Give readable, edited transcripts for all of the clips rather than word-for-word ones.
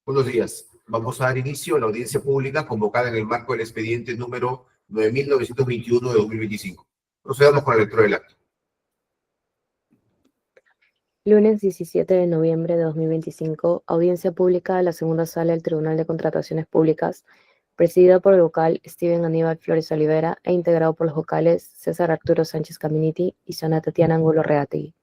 Buenos días. Vamos a dar inicio a la audiencia pública convocada en el marco del expediente número 9921 de 2025. Procedamos con la lectura del acto. Lunes 17 de noviembre de 2025, audiencia pública de la segunda sala del Tribunal de Contrataciones Públicas, presidida por el vocal Steven Aníbal Flores Olivera e integrado por los vocales César Arturo Sánchez Caminiti y Sona Tatiana Angulo Reategui.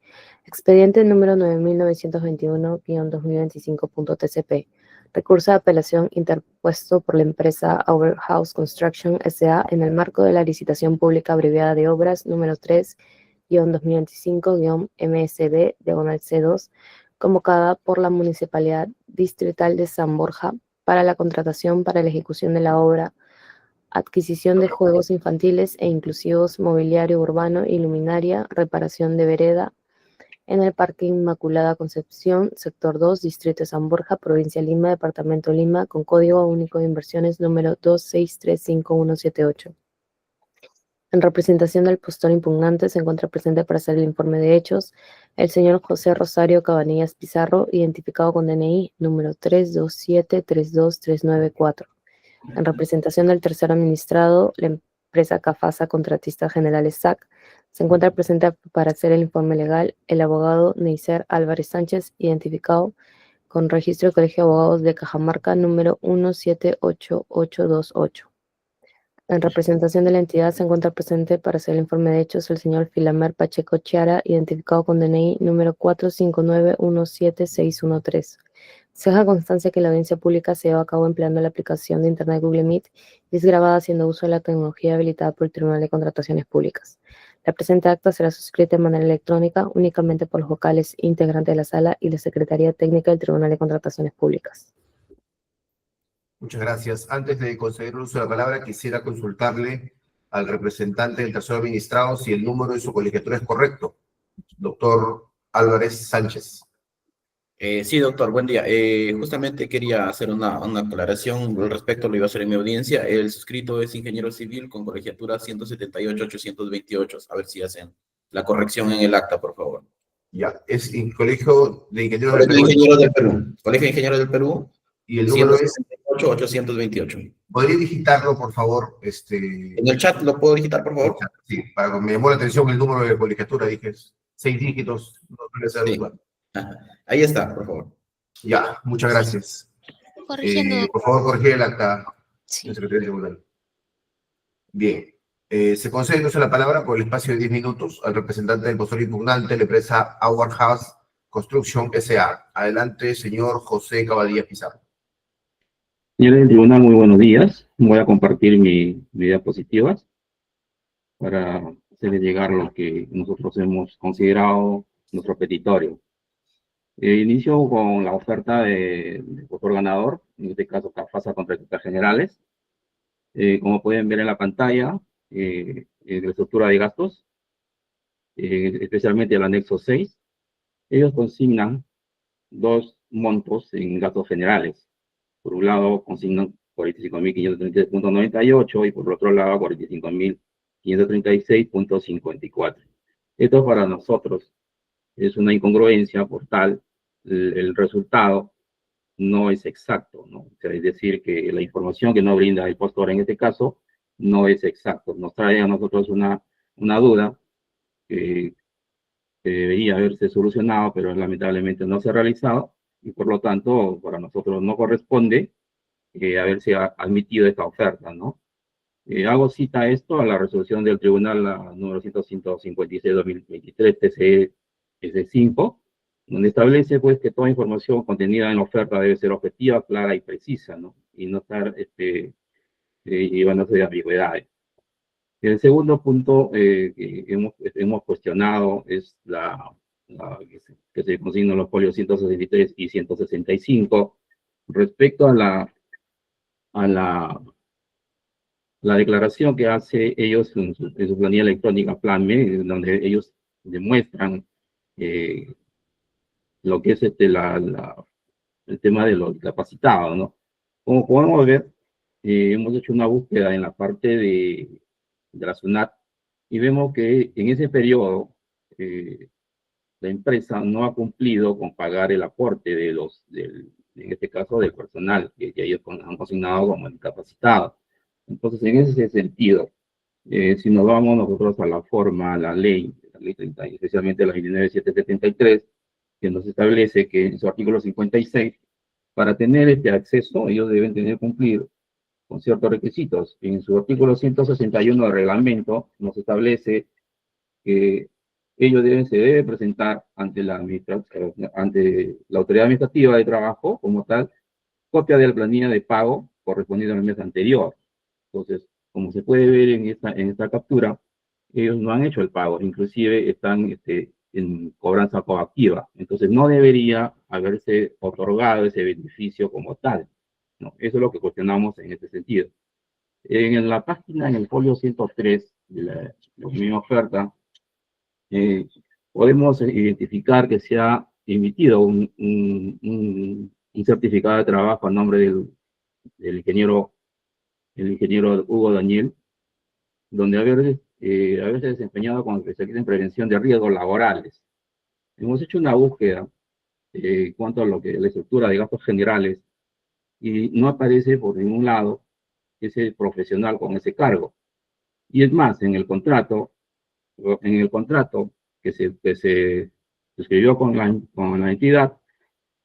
Expediente número 9921-2025.tcp. Recurso de apelación interpuesto por la empresa Our House Construction S.A. en el marco de la licitación pública abreviada de obras número 3-2025-MSD-C2, convocada por la Municipalidad Distrital de San Borja para la contratación para la ejecución de la obra, adquisición de juegos infantiles e inclusivos, mobiliario urbano y luminaria, reparación de vereda, en el Parque Inmaculada Concepción, Sector 2, Distrito de San Borja, Provincia de Lima, Departamento Lima, con Código Único de Inversiones número 2635178. En representación del postor impugnante se encuentra presente para hacer el informe de hechos el señor José Rosario Cabanillas Pizarro, identificado con DNI número 327-32394. En representación del tercer administrado, la empresa Cafasa Contratista General SAC, se encuentra presente para hacer el informe legal el abogado Neiser Álvarez Sánchez, identificado con registro de Colegio de Abogados de Cajamarca número 178828. En representación de la entidad se encuentra presente para hacer el informe de hechos el señor Filamer Pacheco Chiara, identificado con DNI número 459176113. Se deja constancia que la audiencia pública se lleva a cabo empleando la aplicación de Internet Google Meet y es grabada haciendo uso de la tecnología habilitada por el Tribunal de Contrataciones Públicas. La presente acta será suscrita de manera electrónica únicamente por los vocales integrantes de la sala y la Secretaría Técnica del Tribunal de Contrataciones Públicas. Muchas gracias. Antes de conceder el uso de la palabra, quisiera consultarle al representante del tercer administrado si el número de su colegiatura es correcto. Doctor Álvarez Sánchez. Sí, doctor, buen día. Justamente quería hacer una aclaración al respecto, lo iba a hacer en mi audiencia. El suscrito es ingeniero civil con colegiatura 178-828. A ver si hacen la corrección en el acta, por favor. Ya, es el Colegio de Ingenieros Colegio de Ingenieros del Perú. Colegio de Ingenieros del Perú. Y el número es 178-828. ¿Podría digitarlo, por favor? En el chat lo puedo digitar, por favor. Sí, me llamó la atención el número de colegiatura, dije 6 dígitos, no suele ser igual. Ahí está, por favor. Ya, muchas gracias. Corrigiendo. Por favor, corrigir el acta, Sí. Secretaría de Tribunal. Bien. Se concede entonces la palabra por el espacio de 10 minutos al representante del postor impugnante, la empresa Our House Construction S.A. Adelante, señor José Cabanillas Pizarro. Señores del tribunal, muy buenos días. Voy a compartir mis diapositivas para hacerles llegar lo que nosotros hemos considerado nuestro petitorio. Inicio con la oferta del postor ganador, en este caso Cafasa Contratistas Generales. Como pueden ver en la pantalla, de la estructura de gastos, especialmente el anexo 6, ellos consignan dos montos en gastos generales. Por un lado, consignan 45.533.98 y por el otro lado, 45.536.54. Esto para nosotros es una incongruencia por tal, el resultado no es exacto, ¿no? O sea, es decir, que la información que nos brinda el postor en este caso no es exacto. Nos trae a nosotros una duda que debería haberse solucionado, pero lamentablemente no se ha realizado y por lo tanto para nosotros no corresponde haberse admitido esta oferta, ¿no? Hago cita a esto a la resolución del tribunal número 156-2023 TCE S5, donde establece pues que toda información contenida en la oferta debe ser objetiva, clara y precisa, ¿no? Y no estar llevándose de ambigüedades. El segundo punto que hemos cuestionado es que se consignan los folios 163 y 165 respecto a la declaración que hace ellos en su planilla electrónica PlanMe, donde ellos demuestran lo que es el tema de lo capacitado, ¿no? Como podemos ver, hemos hecho una búsqueda en la parte de la SUNAT y vemos que en ese periodo la empresa no ha cumplido con pagar el aporte del en este caso del personal que ellos han consignado como discapacitado. Entonces, en ese sentido, si nos vamos nosotros a la forma, a la ley 30, especialmente la 29773, que nos establece que en su artículo 56, para tener este acceso, ellos deben cumplir con ciertos requisitos. En su artículo 161 del reglamento nos establece que ellos se deben presentar ante la autoridad administrativa de trabajo, como tal, copia de la planilla de pago correspondiente al mes anterior. Entonces, como se puede ver en esta captura, ellos no han hecho el pago, inclusive están en cobranza coactiva. Entonces, no debería haberse otorgado ese beneficio como tal, ¿no? Eso es lo que cuestionamos en este sentido. En la página, en el folio 103 de la misma oferta, podemos identificar que se ha emitido un certificado de trabajo a nombre del ingeniero Hugo Daniel, donde haberse desempeñado como especialista en prevención de riesgos laborales. Hemos hecho una búsqueda en cuanto a lo que la estructura de gastos generales y no aparece por ningún lado ese profesional con ese cargo. Y es más, en el contrato que se suscribió con la entidad,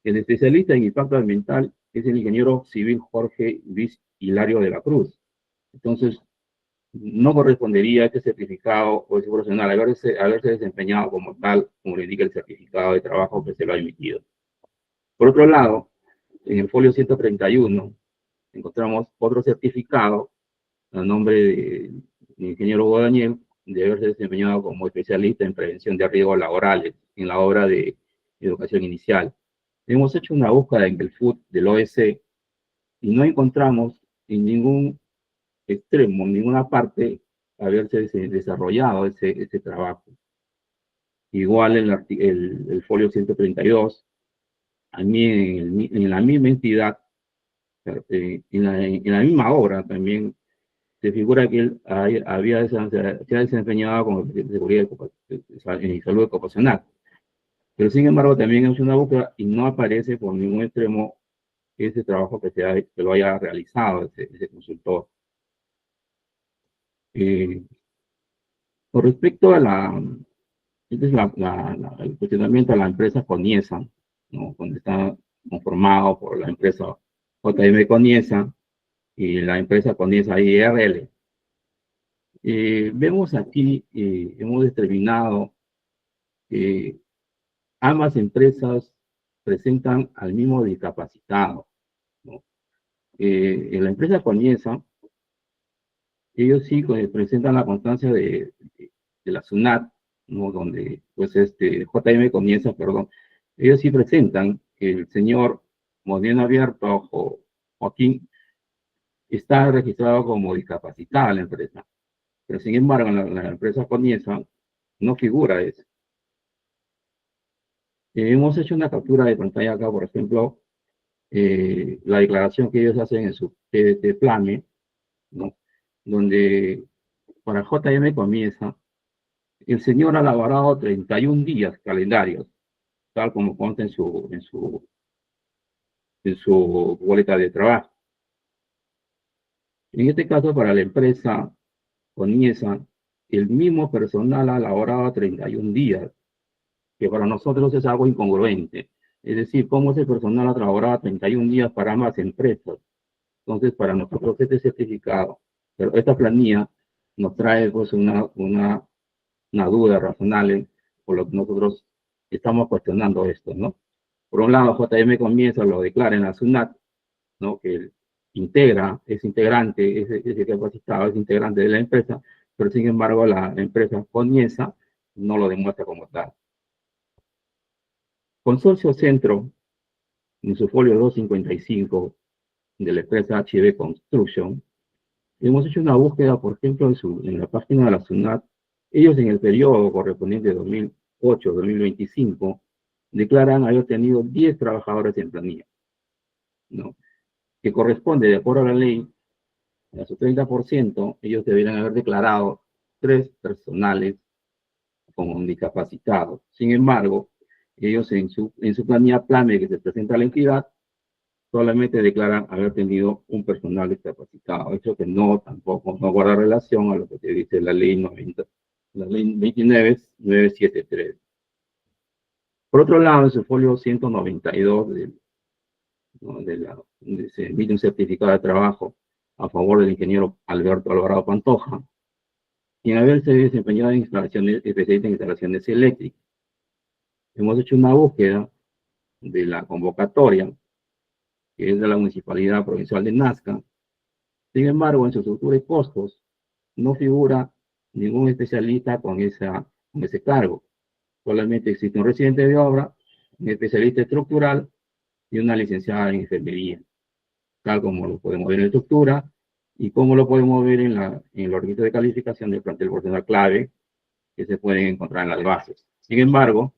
el especialista en impacto ambiental es el ingeniero civil Jorge Luis Hilario de la Cruz. Entonces, no correspondería a este certificado o ese profesional haberse desempeñado como tal, como le indica el certificado de trabajo que se lo ha emitido. Por otro lado, en el folio 131 encontramos otro certificado a nombre del ingeniero Hugo Daniel de haberse desempeñado como especialista en prevención de riesgos laborales en la obra de educación inicial. Hemos hecho una búsqueda en el FUT del OEC y no encontramos en ningún extremo, en ninguna parte, haberse desarrollado ese trabajo. Igual el folio 132, a mí en la misma entidad, en la misma obra también, se figura que él se ha desempeñado como seguridad en salud ocupacional. Pero sin embargo también es una búsqueda y no aparece por ningún extremo ese trabajo que lo haya realizado ese consultor. Con respecto a este es el cuestionamiento a la empresa Coniesa, ¿no? Donde está conformado por la empresa JM Coniesa y la empresa Coniesa IRL. Vemos aquí, hemos determinado que ambas empresas presentan al mismo discapacitado, ¿no? En la empresa Coniesa, ellos sí presentan la constancia de la SUNAT, ¿no? Donde, pues, JM Coniesa, perdón, ellos sí presentan que el señor Modena Abierto o Joaquín está registrado como discapacitado en la empresa. Pero sin embargo, en la empresa Coniesa no figura eso. Hemos hecho una captura de pantalla acá, por ejemplo, la declaración que ellos hacen en su PDT-Plame, ¿no? Donde para JM Coniesa, el señor ha laborado 31 días calendarios, tal como consta en su boleta de trabajo. En este caso, para la empresa Coniesa, el mismo personal ha laborado 31 días, que para nosotros es algo incongruente. Es decir, ¿cómo ese personal ha laborado 31 días para ambas empresas? Entonces, para nosotros este certificado, pero esta planilla nos trae pues una duda razonable, por lo que nosotros estamos cuestionando esto, ¿no? Por un lado, JM Comienza lo declara en la SUNAT, ¿no? Que es integrante, es capacitado, es integrante de la empresa, pero sin embargo la empresa Coniesa no lo demuestra como tal. Consorcio Centro, en su folio 255 de la empresa HB Construction, hemos hecho una búsqueda, por ejemplo, en la página de la SUNAT. Ellos en el periodo correspondiente 2008-2025 declaran haber tenido 10 trabajadores en planilla, ¿no? Que corresponde, de acuerdo a la ley, a su 30%, ellos deberían haber declarado 3 personales como discapacitados. Sin embargo, ellos en su planilla PLAME que se presenta a la entidad, solamente declaran haber tenido un personal discapacitado. Eso que no, tampoco, no guarda relación a lo que te dice la ley 90, la ley 29973. Por otro lado, en su folio 192 se emite un certificado de trabajo a favor del ingeniero Alberto Alvarado Pantoja, quien haberse desempeñado en instalaciones, especialista en instalaciones eléctricas. Hemos hecho una búsqueda de la convocatoria, que es de la Municipalidad Provincial de Nazca. Sin embargo, en su estructura de costos no figura ningún especialista con ese cargo. Solamente existe un residente de obra, un especialista estructural y una licenciada en enfermería, tal como lo podemos ver en la estructura y como lo podemos ver en los requisitos de calificación del plantel profesional clave que se pueden encontrar en las bases. Sin embargo,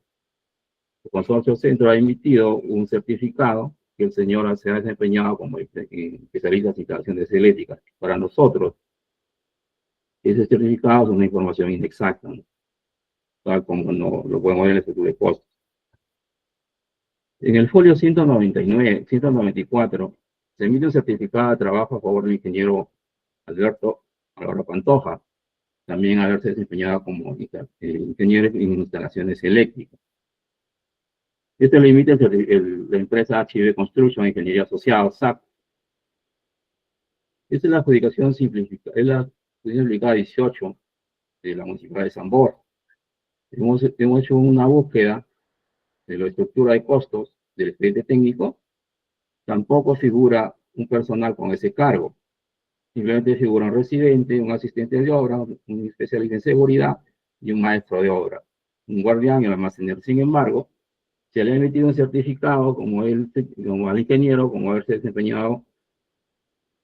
el Consorcio Centro ha emitido un certificado que el señor se ha desempeñado como especialista en instalaciones eléctricas. Para nosotros, ese certificado es una información inexacta, ¿no? Tal como no lo podemos ver en el estructura de costos. En el folio 194, se emite un certificado de trabajo a favor del ingeniero Alberto Alvarado Pantoja, también haberse desempeñado como ingeniero en instalaciones eléctricas. Este lo emite la empresa HB Construction Ingeniería Asociada, SAP. Esta es la adjudicación simplificada, es la adjudicación aplicada 18 de la Municipalidad de San Borja. Hemos hecho una búsqueda de la estructura de costos del expediente técnico. Tampoco figura un personal con ese cargo. Simplemente figura un residente, un asistente de obra, un especialista en seguridad y un maestro de obra, un guardián y un almacenero. Sin embargo, se le ha emitido un certificado como al ingeniero, como haberse desempeñado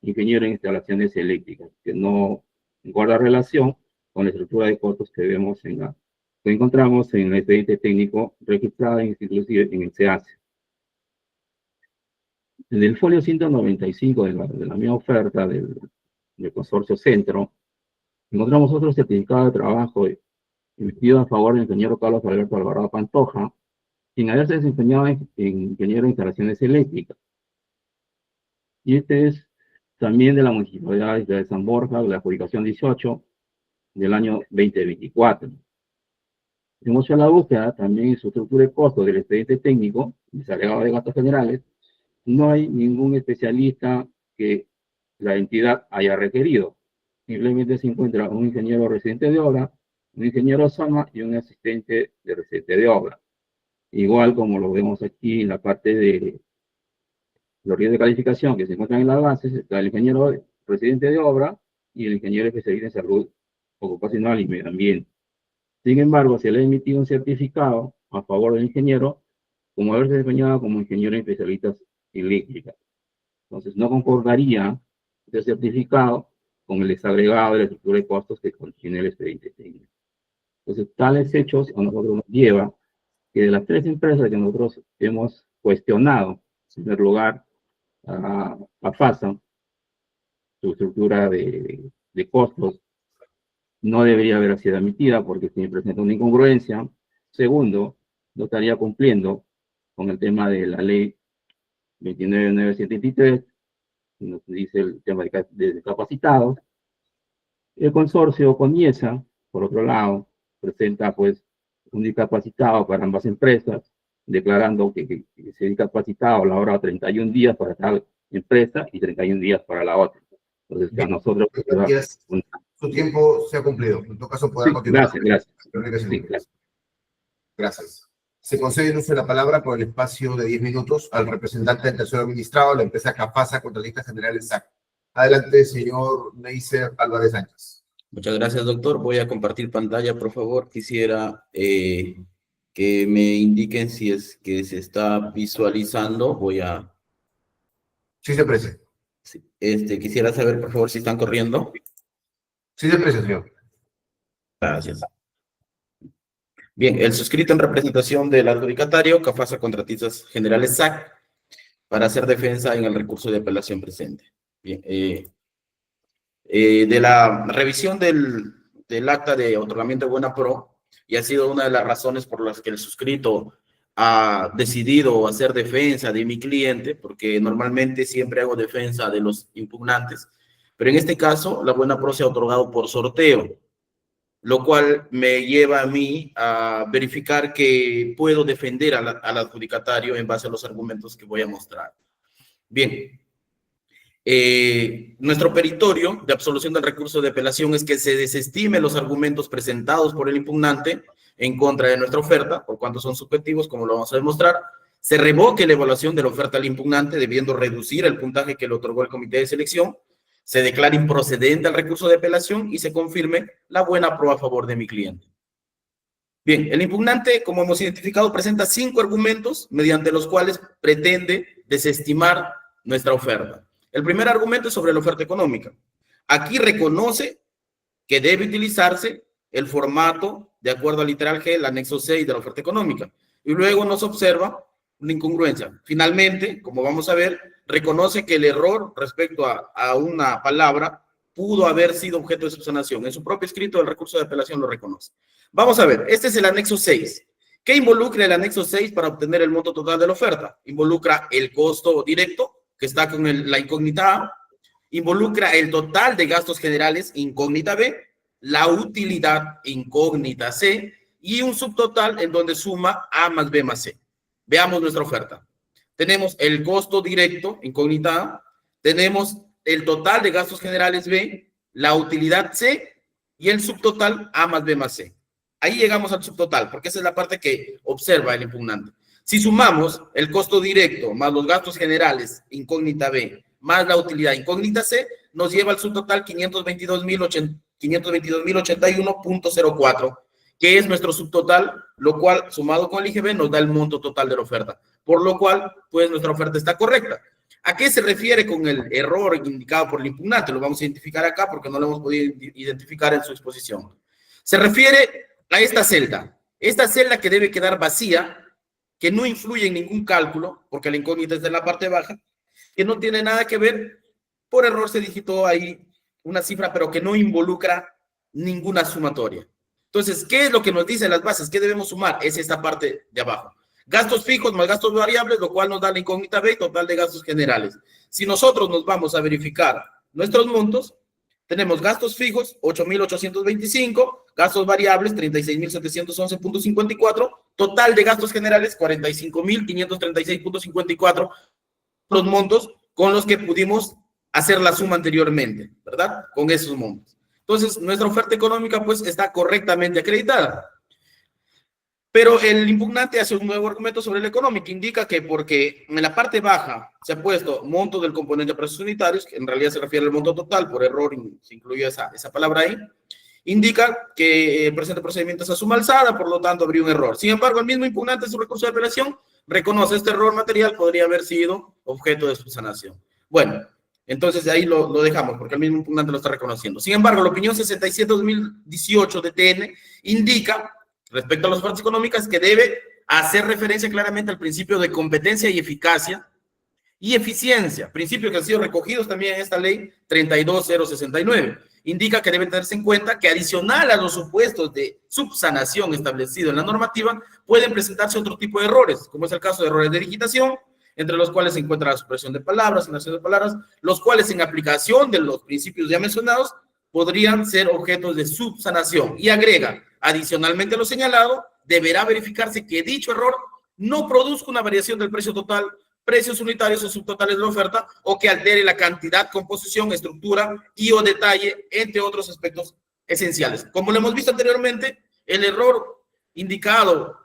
ingeniero en instalaciones eléctricas, que no guarda relación con la estructura de costos que vemos que encontramos en el expediente técnico registrado inclusive en el SEACE. En el folio 195 de la misma oferta del Consorcio Centro, encontramos otro certificado de trabajo emitido a favor del ingeniero Carlos Alberto Alvarado Pantoja, sin haberse desempeñado en ingeniero de instalaciones eléctricas. Y este es también de la Municipalidad de San Borja, de la adjudicación 18 del año 2024. Hemos hecho la búsqueda también en su estructura de costos del expediente técnico, desagregado de gastos generales. No hay ningún especialista que la entidad haya requerido. Simplemente se encuentra un ingeniero residente de obra, un ingeniero SOMA y un asistente de residente de obra. Igual como lo vemos aquí en la parte de los riesgos de calificación que se encuentran en las bases, está el ingeniero residente de obra y el ingeniero especialista en salud ocupacional y medio ambiente. Sin embargo, se le ha emitido un certificado a favor del ingeniero como haberse desempeñado como ingeniero en especialistas eléctricas. Entonces, no concordaría este certificado con el desagregado de la estructura de costos que contiene el expediente técnico. Entonces, tales hechos a nosotros nos lleva que de las tres empresas que nosotros hemos cuestionado, en primer lugar, a FASA, su estructura de costos, no debería haber sido emitida porque se presenta una incongruencia. Segundo, no estaría cumpliendo con el tema de la ley 29973, nos dice el tema de discapacitados. El consorcio CONIESA, por otro lado, presenta pues un discapacitado para ambas empresas, declarando que ese discapacitado labora 31 días para tal empresa y 31 días para la otra. Entonces, Bien, a nosotros... gracias. Su tiempo se ha cumplido. En todo caso, podrá continuar. Gracias. Sí, gracias. Gracias. Se concede el uso de la palabra por el espacio de 10 minutos al representante del tercero administrado, la empresa CAFASA, Contralista General del SAC. Adelante, señor Neiser Álvarez Sánchez. Muchas gracias, doctor. Voy a compartir pantalla, por favor. Quisiera que me indiquen si es que se está visualizando. Voy a... Sí se aprecia. Sí, quisiera saber, por favor, si están corriendo. Sí se aprecia, señor. Gracias. Bien, el suscrito en representación del adjudicatario, CAFASA Contratistas Generales SAC, para hacer defensa en el recurso de apelación presente. Bien, de la revisión del acta de otorgamiento de buena pro, y ha sido una de las razones por las que el suscrito ha decidido hacer defensa de mi cliente, porque normalmente siempre hago defensa de los impugnantes, pero en este caso la buena pro se ha otorgado por sorteo, lo cual me lleva a mí a verificar que puedo defender al adjudicatario en base a los argumentos que voy a mostrar. Bien, nuestro peritorio de absolución del recurso de apelación es que se desestime los argumentos presentados por el impugnante en contra de nuestra oferta, por cuanto son subjetivos, como lo vamos a demostrar, se revoque la evaluación de la oferta al impugnante, debiendo reducir el puntaje que le otorgó el comité de selección, se declare improcedente al recurso de apelación y se confirme la buena pro a favor de mi cliente. Bien, el impugnante, como hemos identificado, presenta 5 argumentos mediante los cuales pretende desestimar nuestra oferta. El primer argumento es sobre la oferta económica. Aquí reconoce que debe utilizarse el formato de acuerdo al literal G, el anexo 6 de la oferta económica. Y luego nos observa una incongruencia. Finalmente, como vamos a ver, reconoce que el error respecto a una palabra pudo haber sido objeto de subsanación. En su propio escrito del recurso de apelación lo reconoce. Vamos a ver, este es el anexo 6. ¿Qué involucra el anexo 6 para obtener el monto total de la oferta? Involucra el costo directo, que está con la incógnita A, involucra el total de gastos generales, incógnita B, la utilidad, incógnita C, y un subtotal en donde suma A más B más C. Veamos nuestra oferta. Tenemos el costo directo, incógnita A, tenemos el total de gastos generales B, la utilidad C y el subtotal A más B más C. Ahí llegamos al subtotal, porque esa es la parte que observa el impugnante. Si sumamos el costo directo más los gastos generales, incógnita B, más la utilidad, incógnita C, nos lleva al subtotal 522.081.04, que es nuestro subtotal, lo cual, sumado con el IGB, nos da el monto total de la oferta. Por lo cual, pues, nuestra oferta está correcta. ¿A qué se refiere con el error indicado por el impugnante? Lo vamos a identificar acá porque no lo hemos podido identificar en su exposición. Se refiere a esta celda que debe quedar vacía, que no influye en ningún cálculo, porque la incógnita está en la parte baja, que no tiene nada que ver, por error se digitó ahí una cifra, pero que no involucra ninguna sumatoria. Entonces, ¿qué es lo que nos dicen las bases? ¿Qué debemos sumar? Es esta parte de abajo. Gastos fijos más gastos variables, lo cual nos da la incógnita B, total de gastos generales. Si nosotros nos vamos a verificar nuestros montos, tenemos gastos fijos, 8.825, gastos variables, 36.711.54, total de gastos generales, 45.536.54, los montos con los que pudimos hacer la suma anteriormente, ¿verdad? Con esos montos. Entonces, nuestra oferta económica, pues, está correctamente acreditada. Pero el impugnante hace un nuevo argumento sobre la económica, indica que porque en la parte baja se ha puesto monto del componente de precios unitarios, que en realidad se refiere al monto total, por error se incluyó esa palabra ahí, indica que el presente procedimiento es a suma alzada, por lo tanto habría un error. Sin embargo, el mismo impugnante en su recurso de apelación reconoce este error material, podría haber sido objeto de subsanación. Bueno, entonces ahí lo dejamos, porque el mismo impugnante lo está reconociendo. Sin embargo, la opinión 67-2018 de TN indica, respecto a las ofertas económicas, que debe hacer referencia claramente al principio de competencia y eficacia y eficiencia, principios que han sido recogidos también en esta ley 32069. Indica que debe tenerse en cuenta que adicional a los supuestos de subsanación establecidos en la normativa, pueden presentarse otro tipo de errores, como es el caso de errores de digitación, entre los cuales se encuentra la supresión de palabras, inserción de palabras, los cuales en aplicación de los principios ya mencionados podrían ser objetos de subsanación. Y agrega, adicionalmente a lo señalado, deberá verificarse que dicho error no produzca una variación del precio total, precios unitarios o subtotales de la oferta, o que altere la cantidad, composición, estructura y o detalle, entre otros aspectos esenciales. Como lo hemos visto anteriormente, el error indicado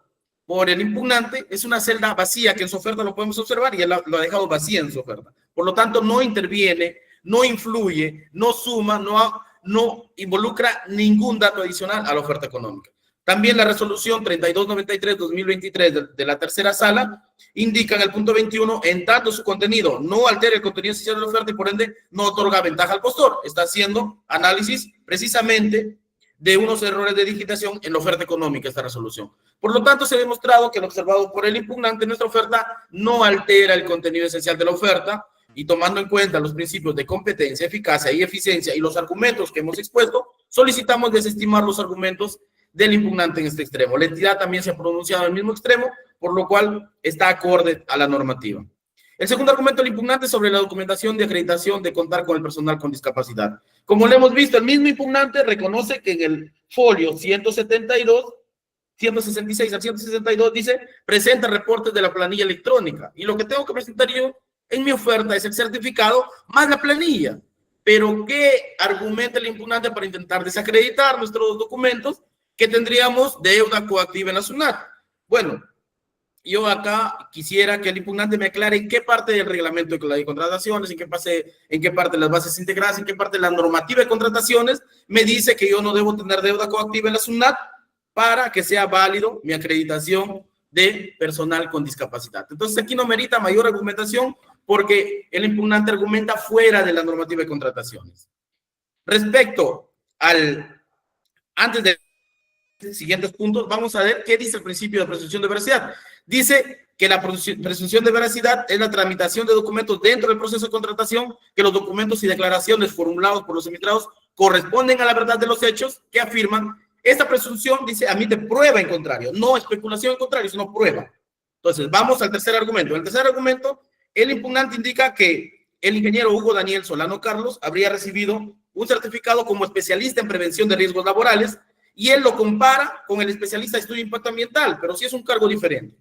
por el impugnante es una celda vacía que en su oferta lo podemos observar y él lo ha dejado vacía en su oferta. Por lo tanto, no interviene, no influye, no suma, no involucra ningún dato adicional a la oferta económica. También la resolución 3293-2023 de la tercera sala indica en el punto 21, en tanto su contenido no altera el contenido esencial de la oferta y por ende no otorga ventaja al postor. Está haciendo análisis precisamente de unos errores de digitación en la oferta económica esta resolución. Por lo tanto, se ha demostrado que lo observado por el impugnante en nuestra oferta no altera el contenido esencial de la oferta, y tomando en cuenta los principios de competencia, eficacia y eficiencia y los argumentos que hemos expuesto, solicitamos desestimar los argumentos del impugnante en este extremo. La entidad también se ha pronunciado en el mismo extremo, por lo cual está acorde a la normativa. El segundo argumento del impugnante es sobre la documentación de acreditación de contar con el personal con discapacidad. Como lo hemos visto, el mismo impugnante reconoce que en el folio 166 al 162 dice, presenta reportes de la planilla electrónica. Y lo que tengo que presentar yo en mi oferta es el certificado más la planilla. Pero ¿qué argumenta el impugnante para intentar desacreditar nuestros documentos? Que tendríamos deuda coactiva en la SUNAT. Bueno, yo acá quisiera que el impugnante me aclare en qué parte del reglamento de la de contrataciones, en qué parte de las bases integradas, en qué parte de la normativa de contrataciones me dice que yo no debo tener deuda coactiva en la SUNAT para que sea válido mi acreditación de personal con discapacidad. Entonces aquí no merita mayor argumentación porque el impugnante argumenta fuera de la normativa de contrataciones. Respecto antes de siguientes puntos, vamos a ver qué dice el principio de presunción de veracidad. Dice que la presunción de veracidad es la tramitación de documentos dentro del proceso de contratación, que los documentos y declaraciones formulados por los emitidos corresponden a la verdad de los hechos que afirman. Esta presunción, dice, admite prueba en contrario, no especulación en contrario, sino prueba. Entonces, vamos al tercer argumento. En el tercer argumento, el impugnante indica que el ingeniero Hugo Daniel Solano Carlos habría recibido un certificado como especialista en prevención de riesgos laborales y él lo compara con el especialista de estudio de impacto ambiental, pero sí es un cargo diferente.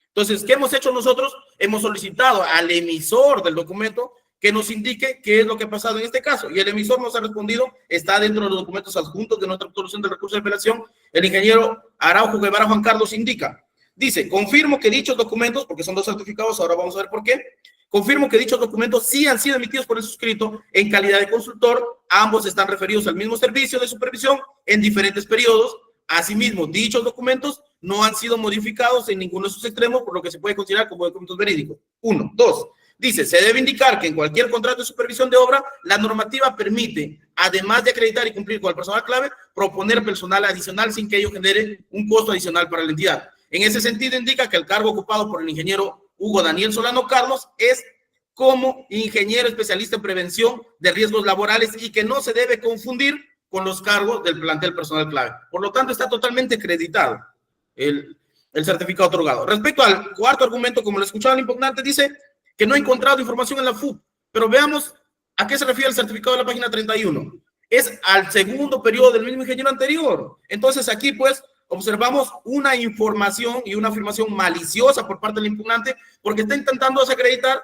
Entonces, ¿qué hemos hecho nosotros? Hemos solicitado al emisor del documento que nos indique qué es lo que ha pasado en este caso. Y el emisor nos ha respondido, está dentro de los documentos adjuntos de nuestra resolución del recurso de apelación. El ingeniero Araujo Guevara Juan Carlos indica, dice, confirmo que dichos documentos, porque son dos certificados, ahora vamos a ver por qué, confirmo que dichos documentos sí han sido emitidos por el suscrito en calidad de consultor, ambos están referidos al mismo servicio de supervisión en diferentes periodos. Asimismo, dichos documentos no han sido modificados en ninguno de sus extremos, por lo que se puede considerar como documentos verídicos. 1. 2. Dice, se debe indicar que en cualquier contrato de supervisión de obra, la normativa permite, además de acreditar y cumplir con el personal clave, proponer personal adicional sin que ello genere un costo adicional para la entidad. En ese sentido, indica que el cargo ocupado por el ingeniero Hugo Daniel Solano Carlos es como ingeniero especialista en prevención de riesgos laborales y que no se debe confundir con los cargos del plantel personal clave. Por lo tanto, está totalmente acreditado el certificado otorgado. Respecto al cuarto argumento, como lo escuchaba el impugnante, dice que no ha encontrado información en la FUP, pero veamos a qué se refiere el certificado de la página 31. Es al segundo periodo del mismo ingeniero anterior. Entonces aquí pues observamos una información y una afirmación maliciosa por parte del impugnante porque está intentando desacreditar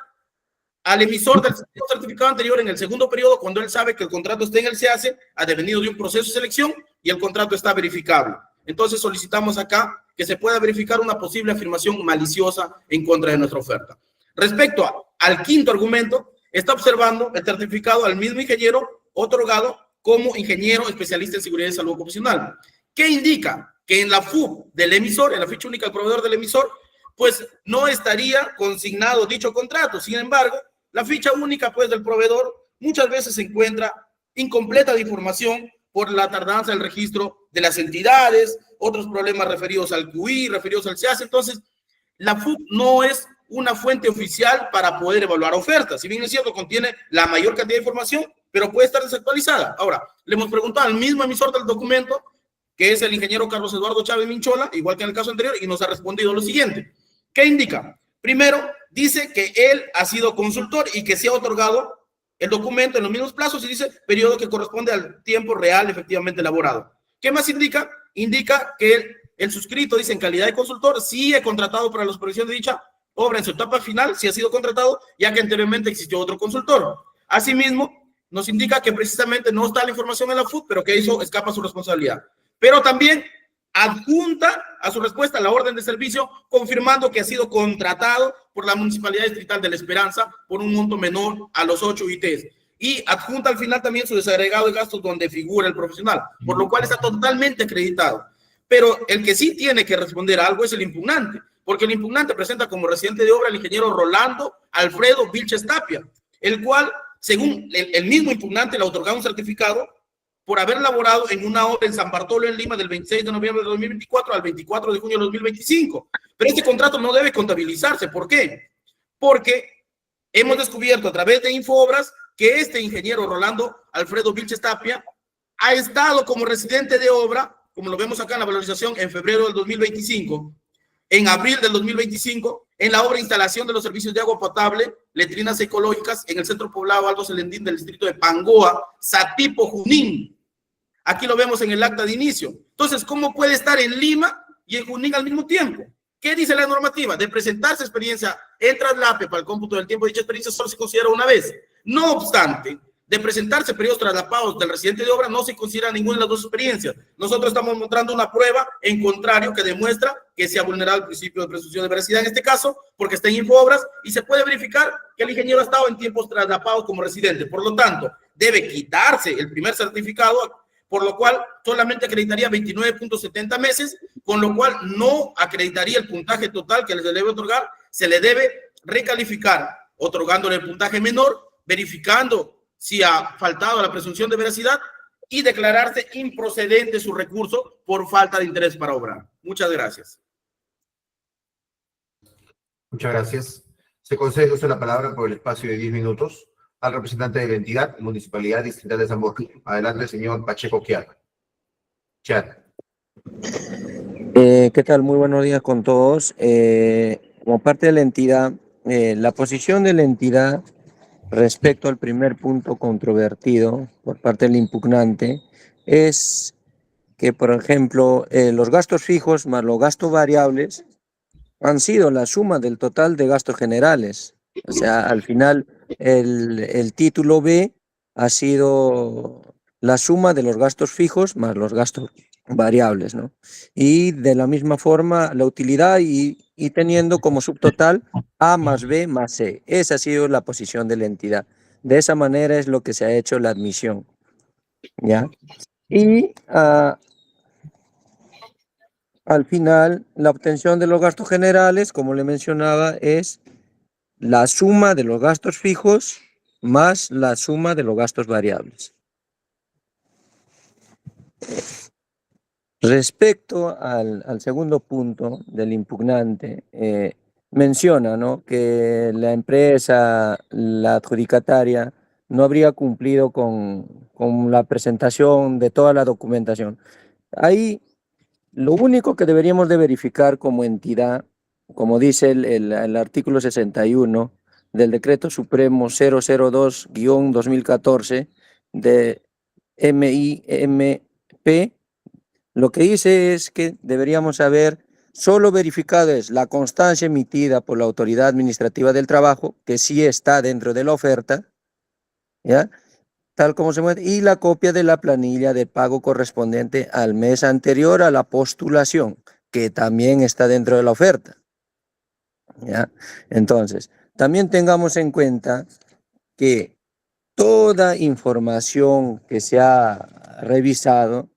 al emisor del certificado anterior en el segundo periodo cuando él sabe que el contrato está en el SEACE, ha devenido de un proceso de selección y el contrato está verificable. Entonces solicitamos acá que se pueda verificar una posible afirmación maliciosa en contra de nuestra oferta. Respecto al quinto argumento, está observando el certificado al mismo ingeniero otorgado como ingeniero especialista en seguridad y salud ocupacional. ¿Qué indica? Que en la FUP del emisor, en la ficha única del proveedor del emisor, pues no estaría consignado dicho contrato. Sin embargo, la ficha única pues del proveedor muchas veces se encuentra incompleta de información por la tardanza del registro de las entidades, otros problemas referidos al QI, referidos al SEACE. Entonces, la FUP no es una fuente oficial para poder evaluar ofertas. Si bien es cierto, contiene la mayor cantidad de información, pero puede estar desactualizada. Ahora, le hemos preguntado al mismo emisor del documento, que es el ingeniero Carlos Eduardo Chávez Minchola, igual que en el caso anterior, y nos ha respondido lo siguiente. ¿Qué indica? Primero, dice que él ha sido consultor y que se ha otorgado el documento en los mismos plazos y dice periodo que corresponde al tiempo real efectivamente elaborado. ¿Qué más indica? Indica que el suscrito, dice en calidad de consultor, sí he contratado para la supervisión de dicha obra en su etapa final, sí ha sido contratado, ya que anteriormente existió otro consultor. Asimismo, nos indica que precisamente no está la información en la FUP, pero que eso escapa a su responsabilidad. Pero también adjunta a su respuesta la orden de servicio, confirmando que ha sido contratado por la Municipalidad Distrital de La Esperanza por un monto menor a los 8 ITs. Y adjunta al final también su desagregado de gastos donde figura el profesional, por lo cual está totalmente acreditado. Pero el que sí tiene que responder a algo es el impugnante, porque el impugnante presenta como residente de obra al ingeniero Rolando Alfredo Vilches Tapia, el cual, según el mismo impugnante, le ha otorgado un certificado por haber laborado en una obra en San Bartolo, en Lima, del 26 de noviembre de 2024 al 24 de junio de 2025. Pero este contrato no debe contabilizarse. ¿Por qué? Porque hemos descubierto a través de Infoobras que este ingeniero Rolando Alfredo Vilches Tapia ha estado como residente de obra, como lo vemos acá en la valorización, en febrero del 2025, en abril del 2025 en la obra de instalación de los servicios de agua potable, letrinas ecológicas en el centro poblado Aldo Selendín del distrito de Pangoa, Satipo, Junín. Aquí lo vemos en el acta de inicio. Entonces, ¿cómo puede estar en Lima y en Junín al mismo tiempo? ¿Qué dice la normativa? De presentarse experiencia en traslape para el cómputo del tiempo de dicha experiencia solo se considera una vez. No obstante, de presentarse periodos traslapados del residente de obra no se considera ninguna de las dos experiencias. Nosotros estamos mostrando una prueba en contrario que demuestra que se ha vulnerado el principio de presunción de veracidad en este caso, porque está en Infoobras y se puede verificar que el ingeniero ha estado en tiempos traslapados como residente. Por lo tanto, debe quitarse el primer certificado, por lo cual solamente acreditaría 29.70 meses, con lo cual no acreditaría el puntaje total que se le debe otorgar, se le debe recalificar, otorgándole el puntaje menor, verificando si ha faltado a la presunción de veracidad y declararse improcedente su recurso por falta de interés para obrar. Muchas gracias. Muchas gracias. Se concede uso de la palabra por el espacio de 10 minutos al representante de la entidad, Municipalidad Distrital de San Borja. Adelante, señor Pacheco Quiat. ¿Qué tal? Muy buenos días con todos. Como parte de la entidad, la posición de la entidad respecto al primer punto controvertido por parte del impugnante es que, por ejemplo, los gastos fijos más los gastos variables han sido la suma del total de gastos generales. O sea, al final el título B ha sido la suma de los gastos fijos más los gastos variables, ¿no? Y de la misma forma la utilidad y teniendo como subtotal A más B más C. Esa ha sido la posición de la entidad. De esa manera es lo que se ha hecho la admisión, ¿ya? Y al final la obtención de los gastos generales, como le mencionaba, es la suma de los gastos fijos más la suma de los gastos variables. Respecto al segundo punto del impugnante, menciona, ¿no?, que la empresa, la adjudicataria, no habría cumplido con la presentación de toda la documentación. Ahí lo único que deberíamos de verificar como entidad, como dice el artículo 61 del Decreto Supremo 002-2014 de MIMP, lo que dice es que deberíamos haber solo verificado es la constancia emitida por la Autoridad Administrativa del Trabajo, que sí está dentro de la oferta, ¿ya?, tal como se muestra, y la copia de la planilla de pago correspondiente al mes anterior a la postulación, que también está dentro de la oferta, ¿ya? Entonces, también tengamos en cuenta que toda información que se ha revisado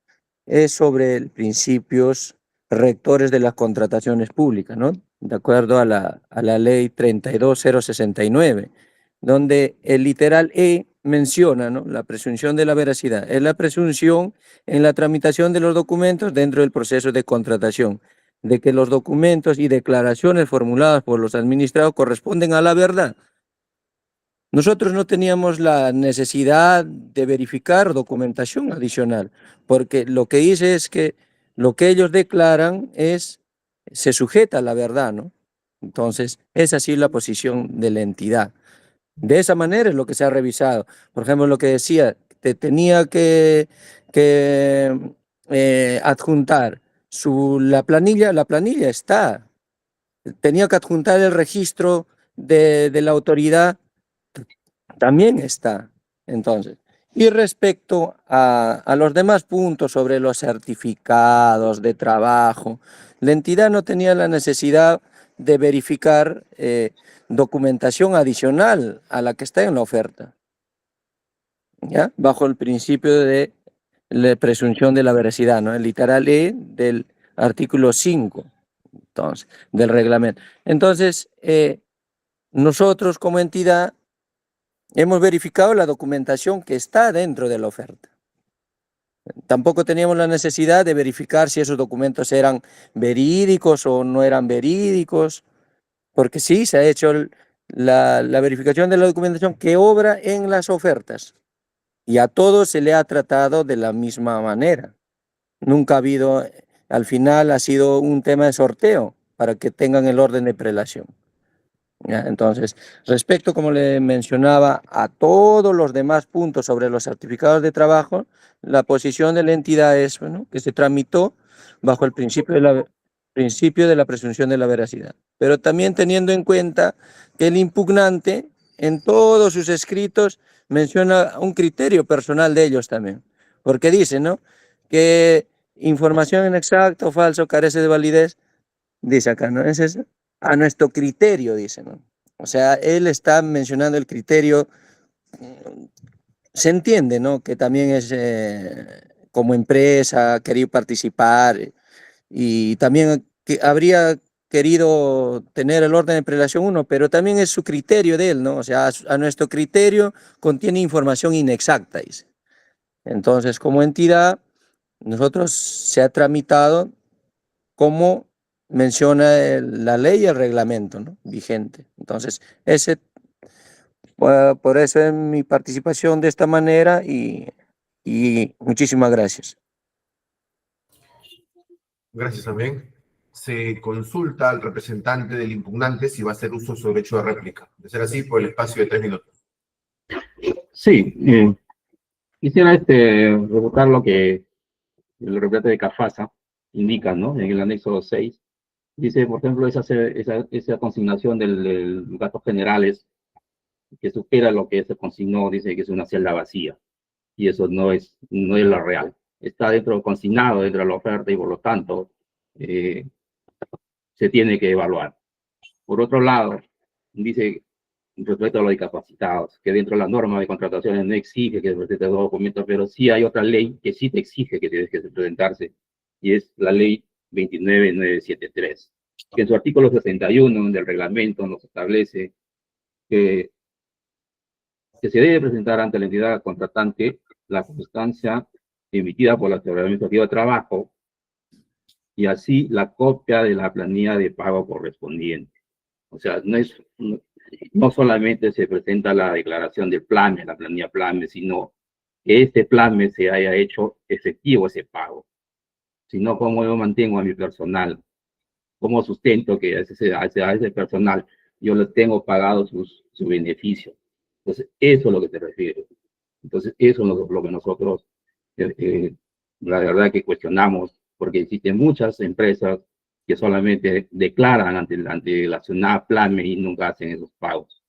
es sobre principios rectores de las contrataciones públicas, ¿no?, de acuerdo a la ley 32069, donde el literal E menciona, ¿no?, la presunción de la veracidad. Es la presunción en la tramitación de los documentos dentro del proceso de contratación, de que los documentos y declaraciones formuladas por los administrados corresponden a la verdad. Nosotros no teníamos la necesidad de verificar documentación adicional, porque lo que dice es que lo que ellos declaran se sujeta a la verdad, ¿no? Entonces, es así la posición de la entidad. De esa manera es lo que se ha revisado. Por ejemplo, lo que decía, te tenía que adjuntar la planilla está. Tenía que adjuntar el registro de la autoridad, también está. Entonces, y respecto a los demás puntos sobre los certificados de trabajo, la entidad no tenía la necesidad de verificar documentación adicional a la que está en la oferta, ¿ya?, bajo el principio de la presunción de la veracidad, ¿no?, el literal E del artículo 5, entonces, del reglamento. Entonces, nosotros como entidad hemos verificado la documentación que está dentro de la oferta. Tampoco teníamos la necesidad de verificar si esos documentos eran verídicos o no eran verídicos, porque sí se ha hecho la verificación de la documentación que obra en las ofertas y a todos se le ha tratado de la misma manera. Nunca ha habido, al final ha sido un tema de sorteo, para que tengan el orden de prelación. ¿Ya? Entonces, respecto, como le mencionaba, a todos los demás puntos sobre los certificados de trabajo, la posición de la entidad es, bueno, que se tramitó bajo el principio de la presunción de la veracidad, pero también teniendo en cuenta que el impugnante en todos sus escritos menciona un criterio personal de ellos también, porque dice, ¿no?, que información inexacta o falsa o carece de validez, dice acá, ¿no? Ese es a nuestro criterio, dice, ¿no? O sea, él está mencionando el criterio, se entiende, ¿no?, que también es como empresa, ha querido participar y también que habría querido tener el orden de prelación 1, pero también es su criterio de él, ¿no? O sea, a nuestro criterio contiene información inexacta, dice. Entonces, como entidad, nosotros se ha tramitado como menciona la ley y el reglamento, ¿no?, vigente. Entonces, por eso es mi participación de esta manera y muchísimas gracias. Gracias también. Se consulta al representante del impugnante si va a hacer uso de su derecho de réplica. De ser así, por el espacio de 3 minutos. Sí, quisiera revocar lo que el representante de CAFASA indica, ¿no? En el anexo 6. Dice, por ejemplo, esa consignación de los gastos generales que supera lo que se consignó, dice que es una celda vacía. Y eso no es lo real. Está consignado dentro de la oferta y por lo tanto se tiene que evaluar. Por otro lado, dice respecto a los discapacitados, que dentro de la norma de contrataciones no exige que se presenten dos documentos, pero sí hay otra ley que sí te exige que tienes que presentarse, y es la ley 29973, que en su artículo 61 del reglamento nos establece que se debe presentar ante la entidad contratante la constancia emitida por la Seguridad Administrativa de Trabajo y así la copia de la planilla de pago correspondiente. O sea, no solamente se presenta la declaración del PLAME, la planilla PLAME, sino que este PLAME se haya hecho efectivo ese pago. Sino cómo yo mantengo a mi personal, cómo sustento que a ese personal yo le tengo pagado su beneficio. Entonces, eso es lo que te refiero. Entonces, eso es lo que nosotros, la verdad que cuestionamos, porque existen muchas empresas que solamente declaran ante la SUNAT, PLAME y nunca hacen esos pagos.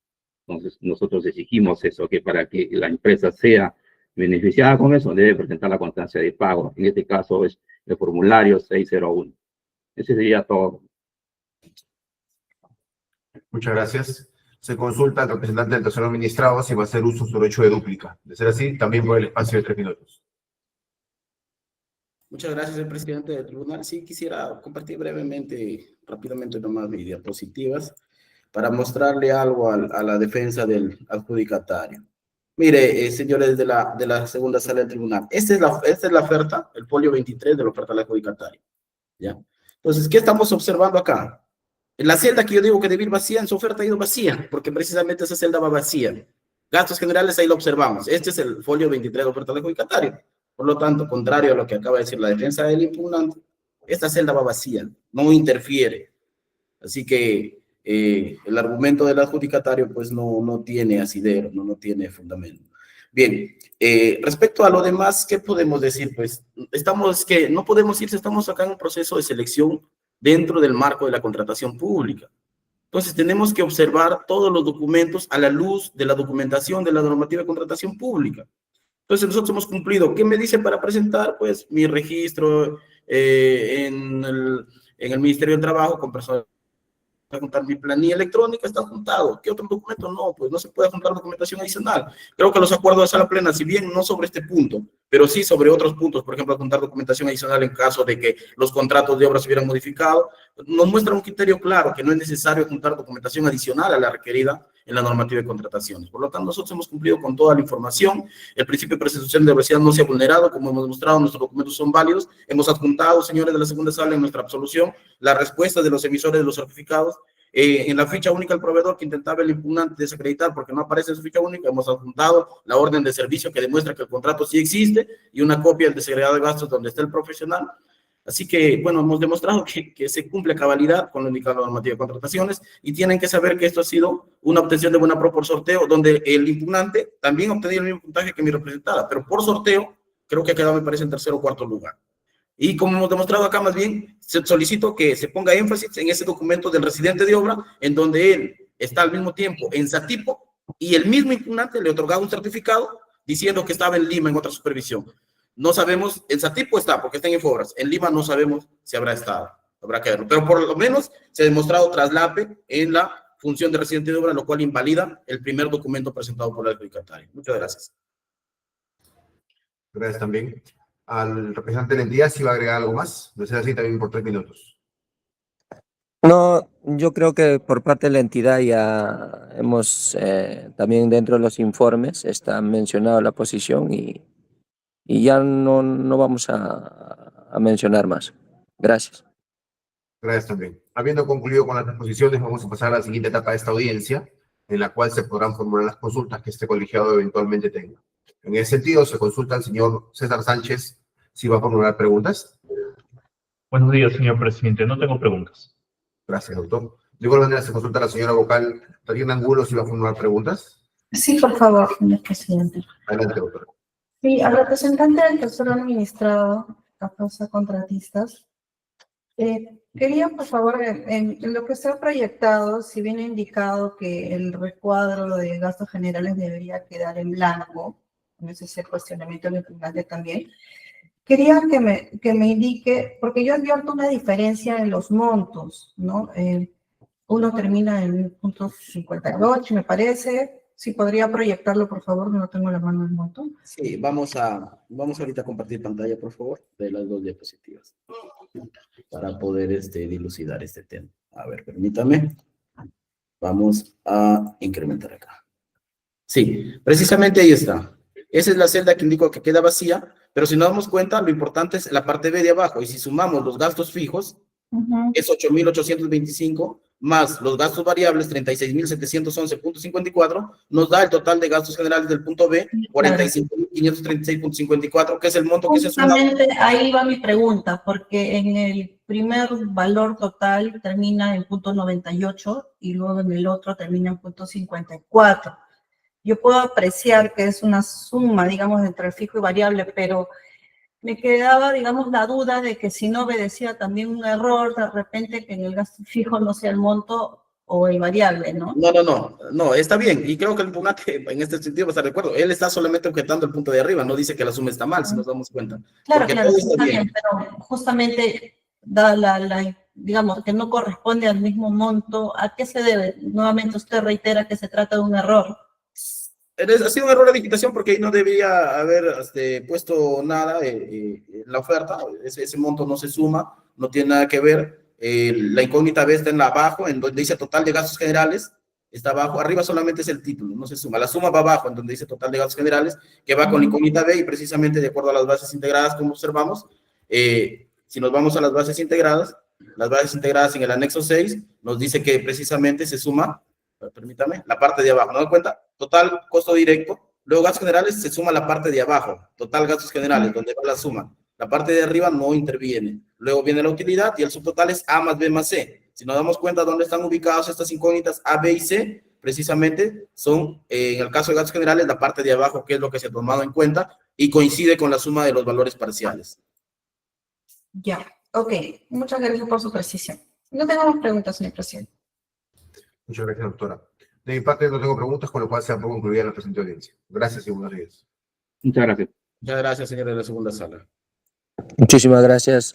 Entonces, nosotros exigimos eso, que para que la empresa sea beneficiada con eso, debe presentar la constancia de pago. En este caso es el formulario 601. Ese sería todo. Muchas gracias. Se consulta al representante del tercero administrado si va a hacer uso de su derecho de dúplica. De ser así, también por el espacio de 3 minutos. Muchas gracias, señor presidente del tribunal. Sí, quisiera compartir brevemente, rápidamente nomás mis diapositivas para mostrarle algo a la defensa del adjudicatario. Mire, señores de la segunda sala del tribunal, esta es la oferta, el folio 23 de la oferta al adjudicatario. ¿Ya? Entonces, ¿qué estamos observando acá? La celda que yo digo que debe ir vacía, en su oferta ha ido vacía, porque precisamente esa celda va vacía. Gastos generales, ahí lo observamos. Este es el folio 23 de oferta al adjudicatario. Por lo tanto, contrario a lo que acaba de decir la defensa del impugnante, esta celda va vacía, no interfiere. Así que el argumento del adjudicatario pues no tiene asidero, no tiene fundamento. Bien, respecto a lo demás, ¿qué podemos decir? Pues no podemos irse, estamos acá en un proceso de selección dentro del marco de la contratación pública. Entonces tenemos que observar todos los documentos a la luz de la documentación de la normativa de contratación pública. Entonces nosotros hemos cumplido. ¿Qué me dice para presentar? Pues mi registro en el Ministerio del Trabajo con personas a juntar mi planilla electrónica, está juntado. ¿Qué otro documento? No, pues no se puede juntar documentación adicional. Creo que los acuerdos de sala plena, si bien no sobre este punto, pero sí sobre otros puntos, por ejemplo, juntar documentación adicional en caso de que los contratos de obra se hubieran modificado, nos muestra un criterio claro que no es necesario juntar documentación adicional a la requerida en la normativa de contrataciones. Por lo tanto, nosotros hemos cumplido con toda la información. El principio de presunción de veracidad no se ha vulnerado, como hemos demostrado, nuestros documentos son válidos. Hemos adjuntado, señores de la segunda sala, en nuestra absolución, las respuestas de los emisores de los certificados. En la ficha única del proveedor que intentaba el impugnante desacreditar porque no aparece en su ficha única, hemos adjuntado la orden de servicio que demuestra que el contrato sí existe y una copia del desagregado de gastos donde está el profesional. Así que, bueno, hemos demostrado que se cumple a cabalidad con lo indicado en la normativa de contrataciones y tienen que saber que esto ha sido una obtención de buena pro por sorteo, donde el impugnante también obtenía el mismo puntaje que mi representada, pero por sorteo creo que ha quedado, me parece, en tercer o cuarto lugar. Y como hemos demostrado acá, más bien, solicito que se ponga énfasis en ese documento del residente de obra, en donde él está al mismo tiempo en Satipo y el mismo impugnante le otorgaba un certificado diciendo que estaba en Lima en otra supervisión. No sabemos, en Satipo está, porque está en Infobras. En Lima no sabemos si habrá estado, habrá que verlo. Pero por lo menos se ha demostrado traslape en la función de residente de obra, lo cual invalida el primer documento presentado por el adjudicatario. Muchas gracias. Gracias también. Al representante de la entidad, si va a agregar algo más, no sea así, también por 3 minutos. No, yo creo que por parte de la entidad ya hemos, también dentro de los informes, está mencionado la posición y ya no vamos a mencionar más. Gracias. Gracias también. Habiendo concluido con las exposiciones, vamos a pasar a la siguiente etapa de esta audiencia, en la cual se podrán formular las consultas que este colegiado eventualmente tenga. En ese sentido, se consulta al señor César Sánchez si va a formular preguntas. Buenos días, señor presidente. No tengo preguntas. Gracias, doctor. De igual manera, se consulta a la señora vocal Tatiana Angulo si va a formular preguntas. Sí, por favor, señor presidente. Adelante, doctor. Sí, al representante del tercer administrado, a causa contratistas, quería, por favor, en lo que se ha proyectado, si bien ha indicado que el recuadro de gastos generales debería quedar en blanco, ese es el cuestionamiento del impugnante también, quería que me indique, porque yo advierto una diferencia en los montos, ¿no? Uno termina en punto 58, me parece. Si podría proyectarlo, por favor, no tengo la mano el monto. Sí, vamos ahorita a compartir pantalla, por favor, de las 2 diapositivas, para poder dilucidar este tema. A ver, permítame. Vamos a incrementar acá. Sí, precisamente ahí está. Esa es la celda que indico que queda vacía, pero si nos damos cuenta, lo importante es la parte B de abajo, y si sumamos los gastos fijos, es 8.825, más los gastos variables, 36.711.54, nos da el total de gastos generales del punto B, 45.536.54, que es el monto que se suma. Justamente ahí va mi pregunta, porque en el primer valor total termina en punto 98 y luego en el otro termina en punto 54. Yo puedo apreciar que es una suma, digamos, entre el fijo y variable, pero me quedaba, digamos, la duda de que si no obedecía también un error, de repente que en el gasto fijo no sea el monto o el variable, ¿no? No, está bien, y creo que el impugnante en este sentido va a estar de acuerdo. Él está solamente objetando el punto de arriba, no dice que la suma está mal, si nos damos cuenta. Claro, Porque claro, todo está bien, pero justamente da digamos, que no corresponde al mismo monto. ¿A qué se debe? Nuevamente usted reitera que se trata de un error. Ha sido un error de digitación porque ahí no debería haber puesto nada en la oferta. Ese monto no se suma, no tiene nada que ver. La incógnita B está en la abajo, en donde dice total de gastos generales. Está abajo, arriba solamente es el título, no se suma. La suma va abajo, en donde dice total de gastos generales, que va con la incógnita B y precisamente de acuerdo a las bases integradas, como observamos, si nos vamos a las bases integradas en el anexo 6, nos dice que precisamente se suma, permítame, la parte de abajo, ¿no dan cuenta? Total costo directo, luego gastos generales se suma la parte de abajo, total gastos generales, donde va la suma. La parte de arriba no interviene. Luego viene la utilidad y el subtotal es A más B más C. Si nos damos cuenta dónde están ubicadas estas incógnitas A, B y C, precisamente son, en el caso de gastos generales, la parte de abajo, que es lo que se ha tomado en cuenta y coincide con la suma de los valores parciales. Ya, ok. Muchas gracias por su precisión. No tengo más preguntas, señor presidente. Muchas gracias, doctora. De mi parte no tengo preguntas, con lo cual se ha concluida la presente audiencia. Gracias y buenos días. Muchas gracias. Muchas gracias, señores de la segunda sala. Muchísimas gracias.